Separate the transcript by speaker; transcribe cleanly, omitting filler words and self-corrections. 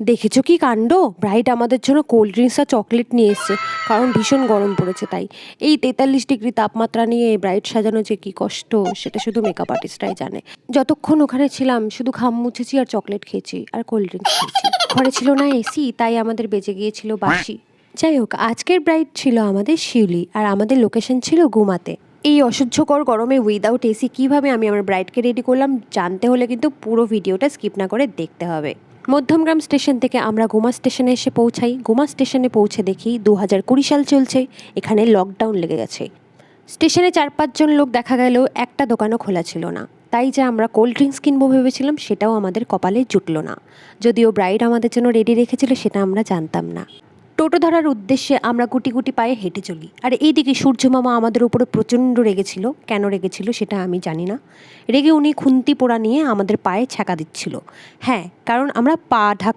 Speaker 1: দেখেছো কি কাণ্ড! ব্রাইড আমাদের জন্য কোল্ড ড্রিঙ্কস আর চকলেট নিয়ে এসছে, কারণ ভীষণ গরম পড়েছে তাই। এই 43 ডিগ্রি তাপমাত্রা নিয়ে ব্রাইড সাজানো যে কি কষ্ট সেটা শুধু মেকআপ আর্টিস্টরাই জানে। যতক্ষণ ওখানে ছিলাম শুধু ঘাম মুছেছি আর চকলেট খেয়েছি আর কোল্ড ড্রিঙ্কস খেয়েছি। ঘরে ছিল না এসি, তাই আমাদের বেজে গিয়েছিল বাঁশি। যাই হোক, আজকের ব্রাইড ছিল আমাদের শিউলি আর আমাদের লোকেশন ছিল গুমাতে। এই অসহ্যকর গরমে উইদাউট এসি কীভাবে আমি আমার ব্রাইডকে রেডি করলাম জানতে হলে কিন্তু পুরো ভিডিওটা স্কিপ না করে দেখতে হবে। মধ্যমগ্রাম স্টেশন থেকে আমরা গুমা স্টেশনে এসে পৌঁছাই। গুমা স্টেশনে পৌঁছে দেখি 2020 সাল চলছে, এখানে লকডাউন লেগে গেছে। স্টেশনে 4-5 জন লোক দেখা গেলেও একটা দোকানও খোলা ছিল না, তাই যে আমরা কোল্ড ড্রিঙ্কস কিনবো ভেবেছিলাম সেটাও আমাদের কপালে জুটলো না। যদিও ব্রাইড আমাদের জন্য রেডি রেখেছিল সেটা আমরা জানতাম না। টোটো ধরার উদ্দেশ্যে আমরা গুটি গুটি পায়ে হেঁটে চলি, আর এইদিকে সূর্যমামা আমাদের উপরে প্রচণ্ড রেগেছিল। কেন রেগেছিল সেটা আমি জানি না। রেগে উনি খুন্তি পোড়া নিয়ে আমাদের পায়ে ছ্যাঁকা দিচ্ছিল। হ্যাঁ, কারণ আমরা পা ঢাক